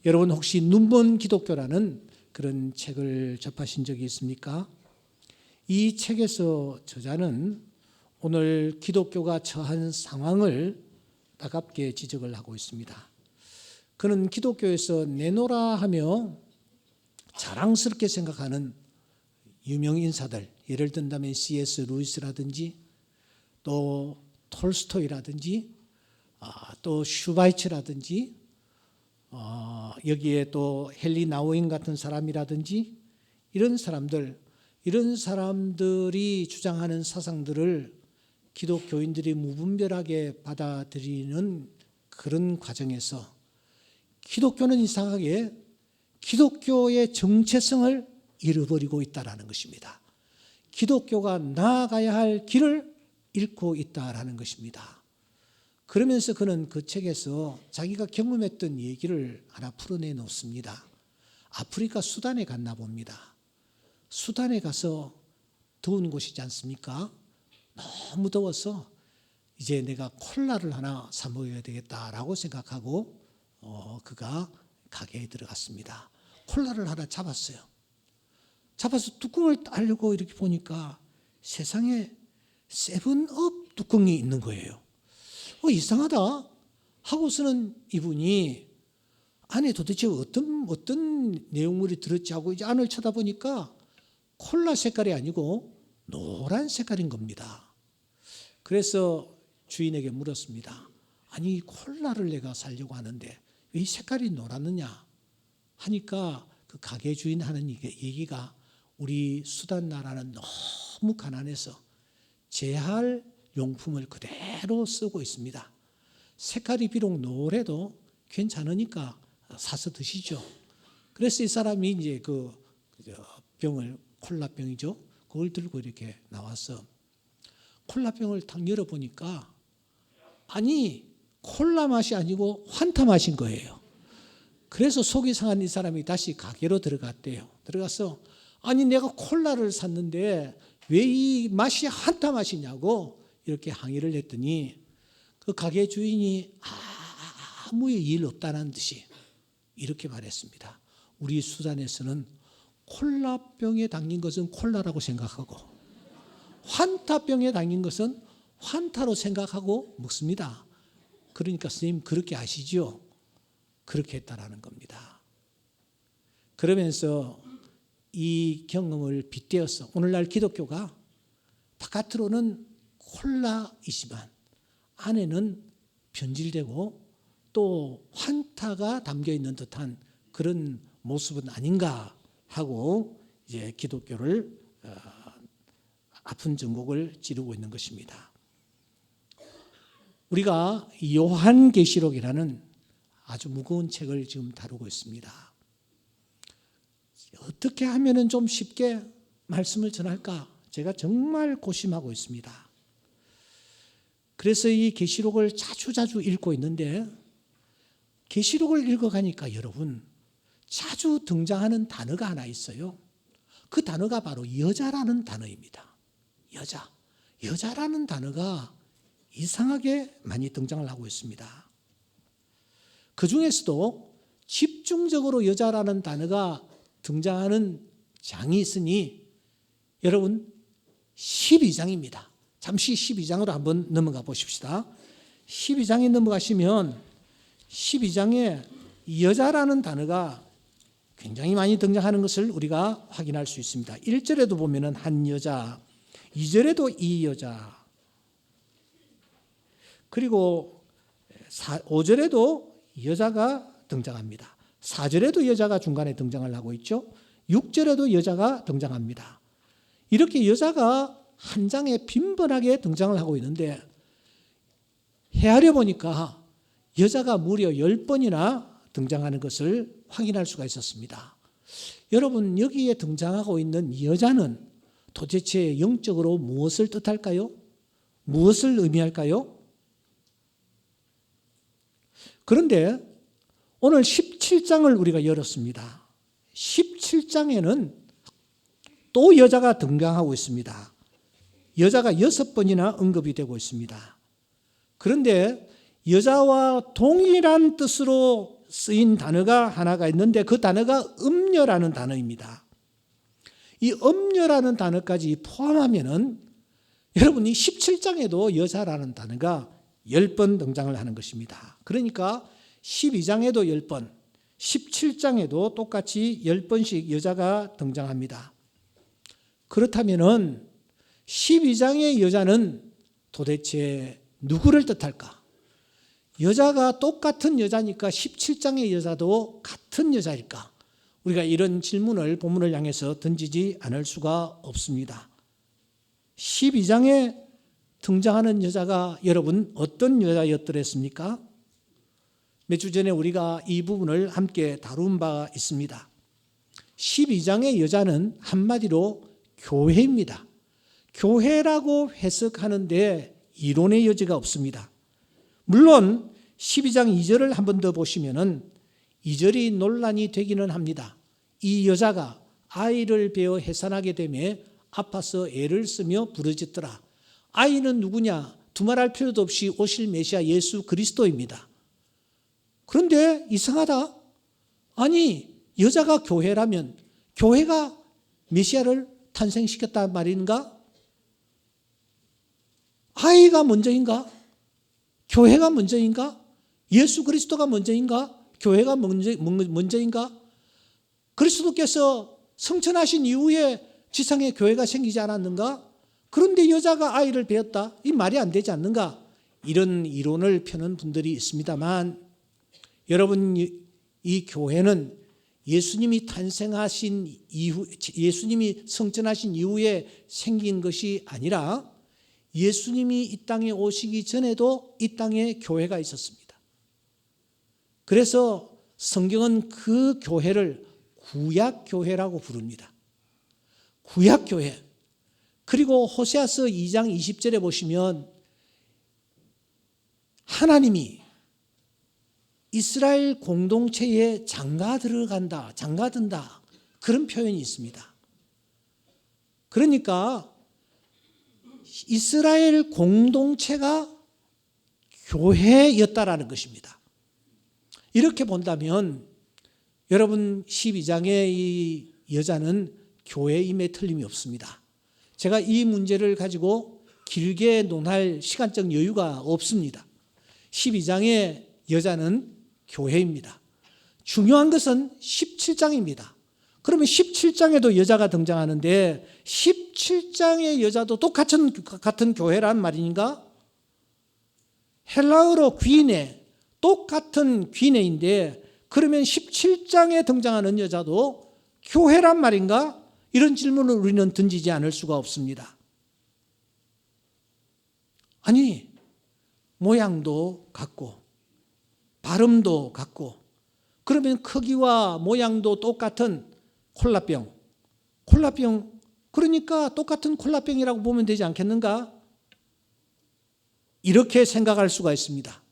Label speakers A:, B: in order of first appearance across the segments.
A: 여러분 혹시 눈먼 기독교라는 그런 책을 접하신 적이 있습니까? 이 책에서 저자는 오늘 기독교가 처한 상황을 따갑게 지적을 하고 있습니다. 그는 기독교에서 내노라 하며 자랑스럽게 생각하는 유명 인사들, 예를 든다면 C.S. 루이스라든지 또 톨스토이라든지 또 슈바이처라든지 여기에 또 헨리 나우인 같은 사람이라든지 이런 사람들이 주장하는 사상들을 기독교인들이 무분별하게 받아들이는 그런 과정에서 기독교는 이상하게 기독교의 정체성을 잃어버리고 있다는 것입니다. 기독교가 나아가야 할 길을 잃고 있다는 것입니다. 그러면서 그는 그 책에서 자기가 경험했던 얘기를 하나 풀어내 놓습니다. 아프리카 수단에 갔나 봅니다. 수단에 가서 더운 곳이지 않습니까? 너무 더워서 이제 내가 콜라를 하나 사 먹어야 되겠다라고 생각하고 그가 가게에 들어갔습니다. 콜라를 하나 잡았어요. 잡아서 뚜껑을 따려고 이렇게 보니까 세상에 세븐업 뚜껑이 있는 거예요. 이상하다 하고서는 이분이 안에 도대체 어떤 내용물이 들었지 하고 이제 안을 쳐다보니까 콜라 색깔이 아니고 노란 색깔인 겁니다. 그래서 주인에게 물었습니다. 아니 콜라를 내가 사려고 하는데 왜 이 색깔이 노랗느냐 하니까 그 가게 주인 하는 얘기가 우리 수단 나라는 너무 가난해서 재활 용품을 그대로 쓰고 있습니다. 색깔이 비록 노래도 괜찮으니까 사서 드시죠. 그래서 이 사람이 이제 그 병을 콜라병이죠. 그걸 들고 이렇게 나와서 콜라병을 딱 열어보니까 아니 콜라 맛이 아니고 환타 맛인 거예요. 그래서 속이 상한 이 사람이 다시 가게로 들어갔대요. 들어가서 아니 내가 콜라를 샀는데 왜 이 맛이 환타 맛이냐고 이렇게 항의를 했더니 그 가게 주인이 아무 일 없다는 듯이 이렇게 말했습니다. 우리 수단에서는 콜라병에 담긴 것은 콜라라고 생각하고 환타병에 담긴 것은 환타로 생각하고 먹습니다. 그러니까 선생님 그렇게 아시죠? 그렇게 했다라는 겁니다. 그러면서 이 경험을 빗대어서 오늘날 기독교가 바깥으로는 콜라이지만 안에는 변질되고 또 환타가 담겨 있는 듯한 그런 모습은 아닌가 하고 이제 기독교를 아픈 전곡을 찌르고 있는 것입니다. 우리가 요한계시록이라는 아주 무거운 책을 지금 다루고 있습니다. 어떻게 하면은 좀 쉽게 말씀을 전할까? 제가 정말 고심하고 있습니다. 그래서 이 계시록을 자주 읽고 있는데 계시록을 읽어가니까 여러분 자주 등장하는 단어가 하나 있어요. 그 단어가 바로 여자라는 단어입니다. 여자라는 단어가 이상하게 많이 등장을 하고 있습니다. 그 중에서도 집중적으로 여자라는 단어가 등장하는 장이 있으니 여러분 12장입니다. 잠시 12장으로 한번 넘어가 보십시다. 12장에 넘어가시면 12장에 여자라는 단어가 굉장히 많이 등장하는 것을 우리가 확인할 수 있습니다. 1절에도 보면은 한 여자, 2절에도 이 여자, 그리고 5절에도 여자가 등장합니다. 4절에도 여자가 중간에 등장을 하고 있죠. 6절에도 여자가 등장합니다. 이렇게 여자가 한 장에 빈번하게 등장을 하고 있는데 헤아려 보니까 여자가 무려 10번이나 등장하는 것을 확인할 수가 있었습니다. 여러분 여기에 등장하고 있는 여자는 도대체 영적으로 무엇을 뜻할까요? 무엇을 의미할까요? 그런데 오늘 17장을 우리가 열었습니다. 17장에는 또 여자가 등장하고 있습니다. 여자가 6번이나 언급이 되고 있습니다. 그런데 여자와 동일한 뜻으로 쓰인 단어가 하나가 있는데 그 단어가 음녀라는 단어입니다. 이 음녀라는 단어까지 포함하면은 여러분이 17장에도 여자라는 단어가 10번 등장을 하는 것입니다. 그러니까 12장에도 10번, 17장에도 똑같이 10번씩 여자가 등장합니다. 그렇다면은 12장의 여자는 도대체 누구를 뜻할까? 여자가 똑같은 여자니까 17장의 여자도 같은 여자일까? 우리가 이런 질문을 본문을 향해서 던지지 않을 수가 없습니다. 12장에 등장하는 여자가 여러분 어떤 여자였더랬습니까? 몇 주 전에 우리가 이 부분을 함께 다룬 바 있습니다. 12장의 여자는 한마디로 교회입니다. 교회라고 해석하는데 이론의 여지가 없습니다. 물론 12장 2절을 한 번 더 보시면은 2절이 논란이 되기는 합니다. 이 여자가 아이를 베어 해산하게 되며 아파서 애를 쓰며 부르짖더라. 아이는 누구냐? 두말할 필요도 없이 오실 메시아 예수 그리스도입니다. 그런데 이상하다. 아니 여자가 교회라면 교회가 메시아를 탄생시켰단 말인가? 아이가 먼저인가? 교회가 먼저인가? 예수 그리스도가 먼저인가? 교회가 먼저인가? 그리스도께서 성천하신 이후에 지상에 교회가 생기지 않았는가? 그런데 여자가 아이를 베었다? 이 말이 안 되지 않는가? 이런 이론을 펴는 분들이 있습니다만 여러분 이 교회는 예수님이 탄생하신 이후, 예수님이 성천하신 이후에 생긴 것이 아니라 예수님이 이 땅에 오시기 전에도 이 땅에 교회가 있었습니다. 그래서 성경은 그 교회를 구약교회라고 부릅니다. 구약교회. 그리고 호세아서 2장 20절에 보시면 하나님이 이스라엘 공동체에 장가든다 그런 표현이 있습니다. 그러니까 이스라엘 공동체가 교회였다라는 것입니다. 이렇게 본다면 여러분 12장의 이 여자는 교회임에 틀림이 없습니다. 제가 이 문제를 가지고 길게 논할 시간적 여유가 없습니다. 12장의 여자는 교회입니다. 중요한 것은 17장입니다. 그러면 17장에도 여자가 등장하는데 17장의 여자도 똑같은 교회란 말인가? 헬라어로 귀네, 똑같은 귀네인데 그러면 17장에 등장하는 여자도 교회란 말인가? 이런 질문을 우리는 던지지 않을 수가 없습니다. 아니, 모양도 같고 발음도 같고 그러면 크기와 모양도 똑같은 콜라병 그러니까 똑같은 콜라병이라고 보면 되지 않겠는가? 이렇게 생각할 수가 있습니다.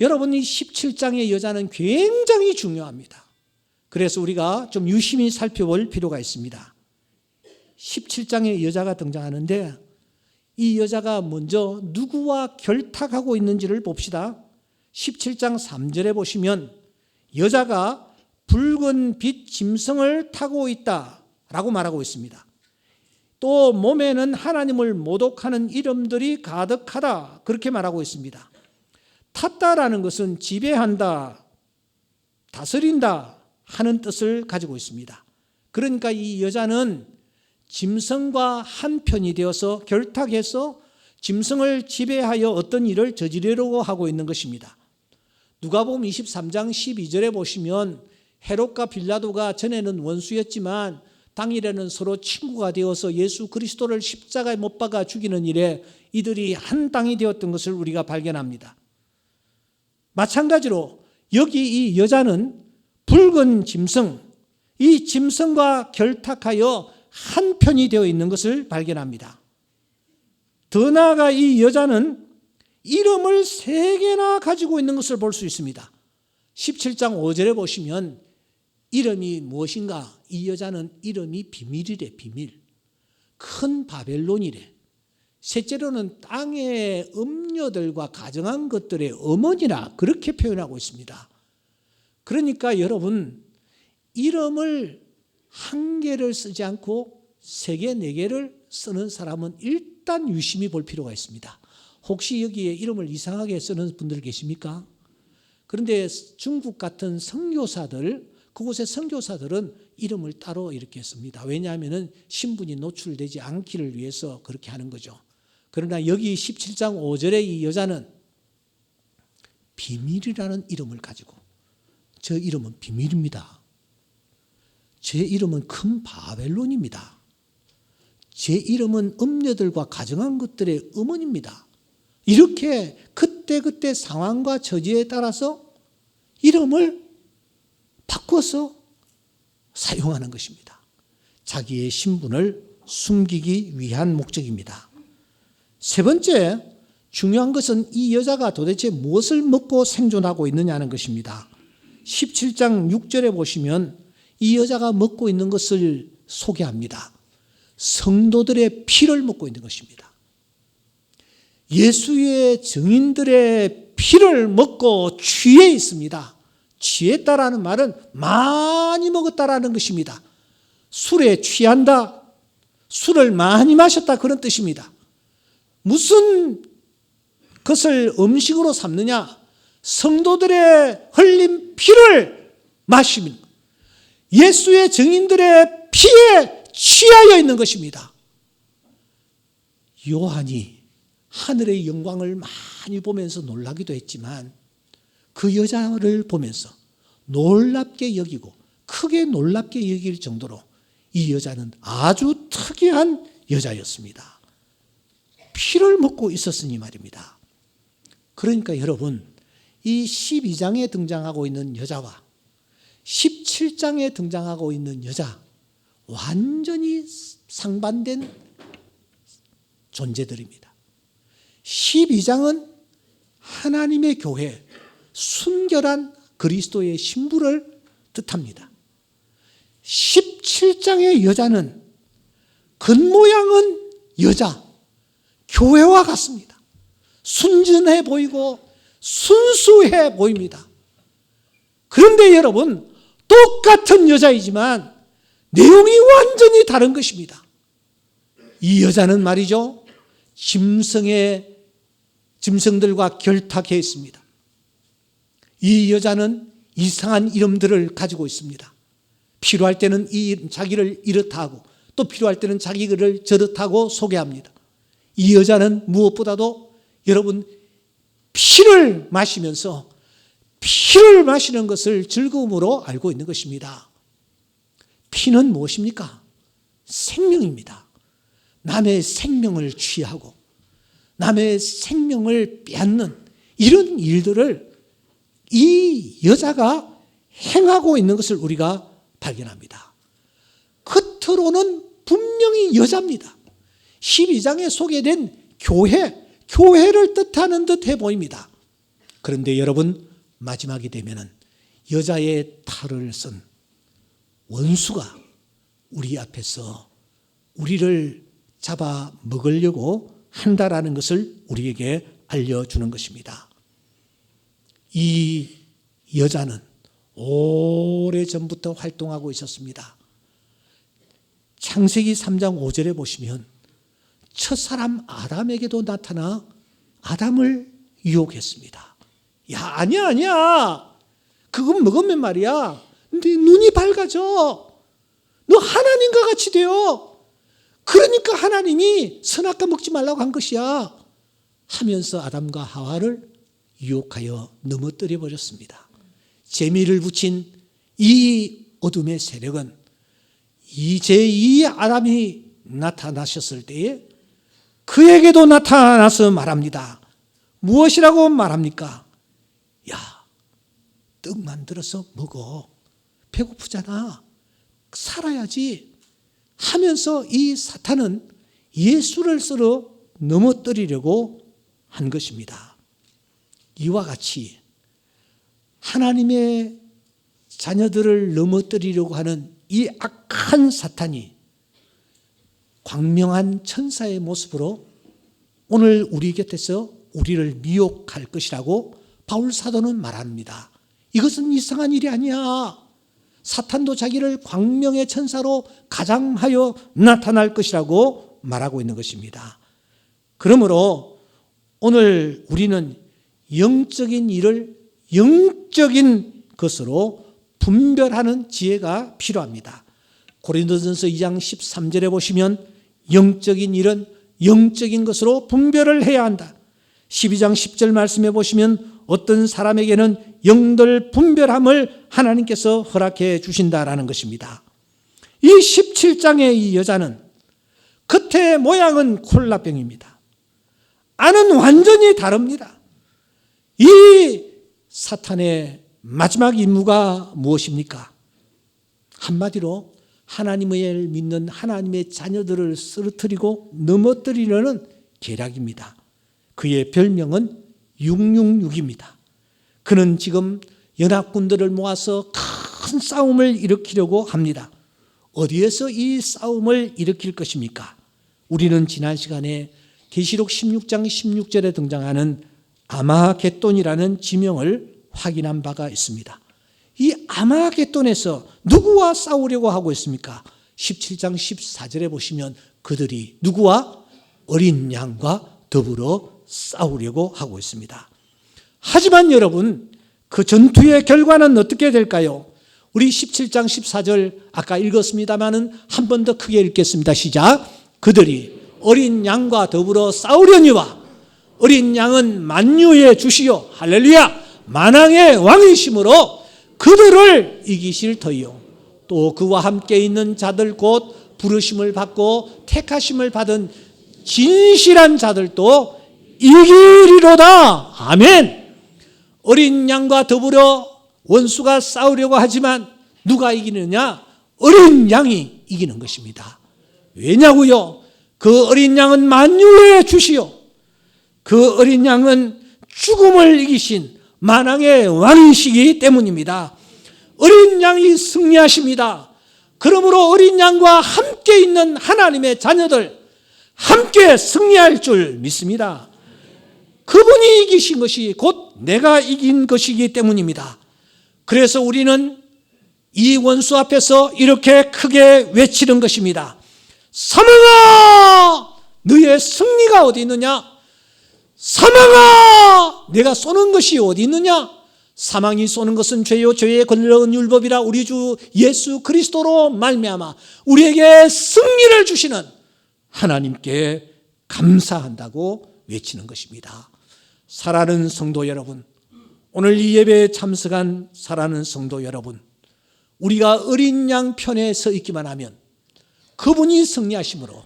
A: 여러분이 17장의 여자는 굉장히 중요합니다. 그래서 우리가 좀 유심히 살펴볼 필요가 있습니다. 17장의 여자가 등장하는데 이 여자가 먼저 누구와 결탁하고 있는지를 봅시다. 17장 3절에 보시면 여자가 붉은 빛 짐승을 타고 있다라고 말하고 있습니다. 또 몸에는 하나님을 모독하는 이름들이 가득하다 그렇게 말하고 있습니다. 탔다라는 것은 지배한다, 다스린다 하는 뜻을 가지고 있습니다. 그러니까 이 여자는 짐승과 한편이 되어서 결탁해서 짐승을 지배하여 어떤 일을 저지르려고 하고 있는 것입니다. 누가복음 23장 12절에 보시면 헤롯과 빌라도가 전에는 원수였지만 당일에는 서로 친구가 되어서 예수 그리스도를 십자가에 못 박아 죽이는 일에 이들이 한 땅이 되었던 것을 우리가 발견합니다. 마찬가지로 여기 이 여자는 붉은 짐승, 이 짐승과 결탁하여 한편이 되어 있는 것을 발견합니다. 더 나아가 이 여자는 이름을 3개나 가지고 있는 것을 볼 수 있습니다. 17장 5절에 보시면 이름이 무엇인가? 이 여자는 이름이 비밀이래, 비밀. 큰 바벨론이래. 셋째로는 땅의 음녀들과 가정한 것들의 어머니라 그렇게 표현하고 있습니다. 그러니까 여러분, 이름을 한 개를 쓰지 않고 세 개, 네 개를 쓰는 사람은 일단 유심히 볼 필요가 있습니다. 혹시 여기에 이름을 이상하게 쓰는 분들 계십니까? 그런데 중국 같은 선교사들, 그곳의 선교사들은 이름을 따로 이렇게 씁니다. 왜냐하면 신분이 노출되지 않기를 위해서 그렇게 하는 거죠. 그러나 여기 17장 5절의 이 여자는 비밀이라는 이름을 가지고, 저 이름은 비밀입니다. 제 이름은 큰 바벨론입니다. 제 이름은 음녀들과 가정한 것들의 음원입니다. 이렇게 그때그때 상황과 처지에 따라서 이름을 바꿔서 사용하는 것입니다. 자기의 신분을 숨기기 위한 목적입니다. 세 번째, 중요한 것은 이 여자가 도대체 무엇을 먹고 생존하고 있느냐는 것입니다. 17장 6절에 보시면 이 여자가 먹고 있는 것을 소개합니다. 성도들의 피를 먹고 있는 것입니다. 예수의 증인들의 피를 먹고 취해 있습니다. 취했다라는 말은 많이 먹었다라는 것입니다. 술에 취한다, 술을 많이 마셨다, 그런 뜻입니다. 무슨 것을 음식으로 삼느냐? 성도들의 흘린 피를 마시는, 예수의 증인들의 피에 취하여 있는 것입니다. 요한이 하늘의 영광을 많이 보면서 놀라기도 했지만 그 여자를 보면서 놀랍게 여기고 크게 놀랍게 여길 정도로 이 여자는 아주 특이한 여자였습니다. 피를 먹고 있었으니 말입니다. 그러니까 여러분, 이 12장에 등장하고 있는 여자와 17장에 등장하고 있는 여자, 완전히 상반된 존재들입니다. 12장은 하나님의 교회, 순결한 그리스도의 신부를 뜻합니다. 17장의 여자는 겉모양은 여자, 교회와 같습니다. 순진해 보이고 순수해 보입니다. 그런데 여러분, 똑같은 여자이지만 내용이 완전히 다른 것입니다. 이 여자는 말이죠, 짐승들과 결탁해 있습니다. 이 여자는 이상한 이름들을 가지고 있습니다. 필요할 때는 자기를 이렇다 하고 또 필요할 때는 자기를 저렇다 하고 소개합니다. 이 여자는 무엇보다도 여러분, 피를 마시면서 피를 마시는 것을 즐거움으로 알고 있는 것입니다. 피는 무엇입니까? 생명입니다. 남의 생명을 취하고 남의 생명을 빼앗는 이런 일들을 이 여자가 행하고 있는 것을 우리가 발견합니다. 겉으로는 분명히 여자입니다. 12장에 소개된 교회를 뜻하는 듯해 보입니다. 그런데 여러분, 마지막이 되면은 여자의 탈을 쓴 원수가 우리 앞에서 우리를 잡아 먹으려고 한다라는 것을 우리에게 알려주는 것입니다. 이 여자는 오래전부터 활동하고 있었습니다. 창세기 3장 5절에 보시면 첫사람 아담에게도 나타나 아담을 유혹했습니다. 야, 아니야. 그거 먹으면 말이야, 네 눈이 밝아져. 너 하나님과 같이 돼요. 그러니까 하나님이 선악과 먹지 말라고 한 것이야 하면서 아담과 하와를 유혹하여 넘어뜨려 버렸습니다. 재미를 붙인 이 어둠의 세력은 이제 이 아담이 나타나셨을 때에 그에게도 나타나서 말합니다. 무엇이라고 말합니까? 야, 떡 만들어서 먹어. 배고프잖아. 살아야지 하면서 이 사탄은 예수를 쓸어 넘어뜨리려고 한 것입니다. 이와 같이 하나님의 자녀들을 넘어뜨리려고 하는 이 악한 사탄이 광명한 천사의 모습으로 오늘 우리 곁에서 우리를 미혹할 것이라고 바울 사도는 말합니다. 이것은 이상한 일이 아니야. 사탄도 자기를 광명의 천사로 가장하여 나타날 것이라고 말하고 있는 것입니다. 그러므로 오늘 우리는 영적인 일을 영적인 것으로 분별하는 지혜가 필요합니다. 고린도전서 2장 13절에 보시면 영적인 일은 영적인 것으로 분별을 해야 한다. 12장 10절 말씀에 보시면 어떤 사람에게는 영들 분별함을 하나님께서 허락해 주신다라는 것입니다. 이 17장의 이 여자는 겉의 모양은 콜라병입니다. 안은 완전히 다릅니다. 이 사탄의 마지막 임무가 무엇입니까? 한마디로 하나님을 믿는 하나님의 자녀들을 쓰러뜨리고 넘어뜨리려는 계략입니다. 그의 별명은 666입니다. 그는 지금 연합군들을 모아서 큰 싸움을 일으키려고 합니다. 어디에서 이 싸움을 일으킬 것입니까? 우리는 지난 시간에 계시록 16장 16절에 등장하는 아마겟돈이라는 지명을 확인한 바가 있습니다. 이 아마겟돈에서 누구와 싸우려고 하고 있습니까? 17장 14절에 보시면 그들이 누구와? 어린 양과 더불어 싸우려고 하고 있습니다. 하지만 여러분, 그 전투의 결과는 어떻게 될까요? 우리 17장 14절 아까 읽었습니다마는 한 번 더 크게 읽겠습니다. 시작. 그들이 어린 양과 더불어 싸우려니와 어린 양은 만유의 주시요 할렐루야 만왕의 왕이심으로 그들을 이기실 터이요 또 그와 함께 있는 자들 곧 부르심을 받고 택하심을 받은 진실한 자들도 이기리로다. 아멘. 어린 양과 더불어 원수가 싸우려고 하지만 누가 이기느냐? 어린 양이 이기는 것입니다. 왜냐고요? 그 어린 양은 만유의 주시요 그 어린 양은 죽음을 이기신 만왕의 왕이시기 때문입니다. 어린 양이 승리하십니다. 그러므로 어린 양과 함께 있는 하나님의 자녀들 함께 승리할 줄 믿습니다. 그분이 이기신 것이 곧 내가 이긴 것이기 때문입니다. 그래서 우리는 이 원수 앞에서 이렇게 크게 외치는 것입니다. 사망아, 너의 승리가 어디 있느냐? 사망아, 내가 쏘는 것이 어디 있느냐? 사망이 쏘는 것은 죄요 죄의 권력은 율법이라 우리 주 예수 그리스도로 말미암아 우리에게 승리를 주시는 하나님께 감사한다고 외치는 것입니다. 사랑하는 성도 여러분, 오늘 이 예배에 참석한 사랑하는 성도 여러분, 우리가 어린 양 편에 서 있기만 하면 그분이 승리하심으로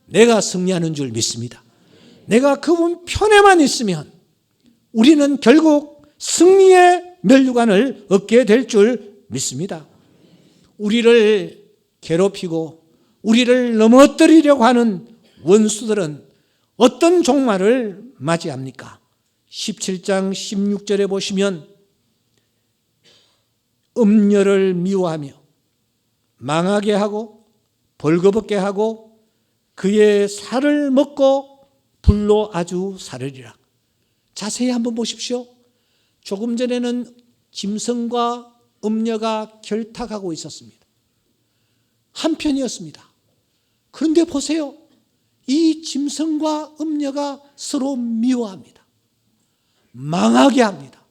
A: 내가 승리하는 줄 믿습니다. 내가 그분 편에만 있으면 우리는 결국 승리의 면류관을 얻게 될 줄 믿습니다. 우리를 괴롭히고 우리를 넘어뜨리려고 하는 원수들은 어떤 종말을 맞이합니까? 17장 16절에 보시면 음녀를 미워하며 망하게 하고 벌거벗게 하고 그의 살을 먹고 불로 아주 사르리라. 자세히 한번 보십시오. 조금 전에는 짐승과 음녀가 결탁하고 있었습니다. 한편이었습니다. 그런데 보세요. 이 짐승과 음녀가 서로 미워합니다. 망하게 합니다.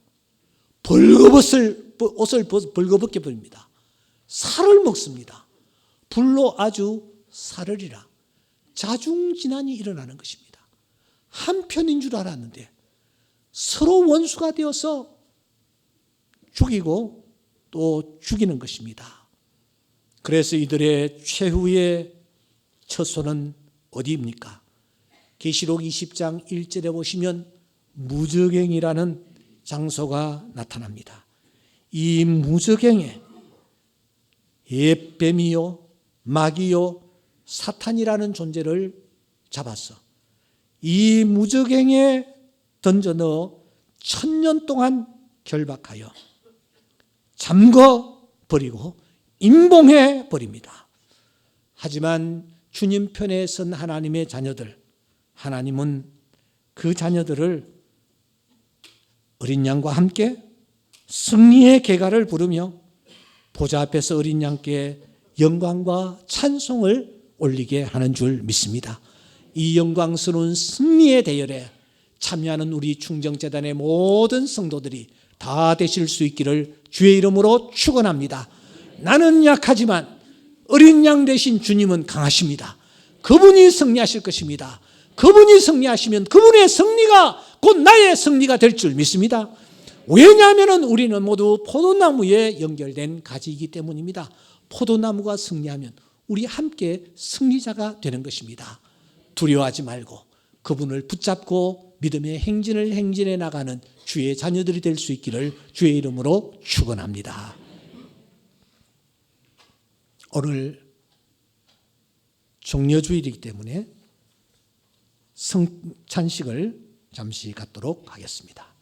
A: 옷을 벌거벗게 버립니다. 살을 먹습니다. 불로 아주 사르리라. 자중진환이 일어나는 것입니다. 한편인 줄 알았는데 서로 원수가 되어서 죽이고 또 죽이는 것입니다. 그래서 이들의 최후의 처소는 어디입니까? 계시록 20장 1절에 보시면 무저갱이라는 장소가 나타납니다. 이 무저갱에 옛뱀이요 마귀요 사탄이라는 존재를 잡았어. 이 무저갱에 던져 넣어 1000년 동안 결박하여 잠궈 버리고 임봉해 버립니다. 하지만 주님 편에 선 하나님의 자녀들, 하나님은 그 자녀들을 어린 양과 함께 승리의 개가를 부르며 보좌 앞에서 어린 양께 영광과 찬송을 올리게 하는 줄 믿습니다. 이 영광스러운 승리의 대열에 참여하는 우리 충정재단의 모든 성도들이 다 되실 수 있기를 주의 이름으로 축원합니다. 나는 약하지만 어린 양 되신 주님은 강하십니다. 그분이 승리하실 것입니다. 그분이 승리하시면 그분의 승리가 곧 나의 승리가 될 줄 믿습니다. 왜냐하면 우리는 모두 포도나무에 연결된 가지이기 때문입니다. 포도나무가 승리하면 우리 함께 승리자가 되는 것입니다. 두려워하지 말고 그분을 붙잡고 믿음의 행진을 행진해 나가는 주의 자녀들이 될 수 있기를 주의 이름으로 축원합니다. 오늘 종려주일이기 때문에 찬식을 잠시 갖도록 하겠습니다.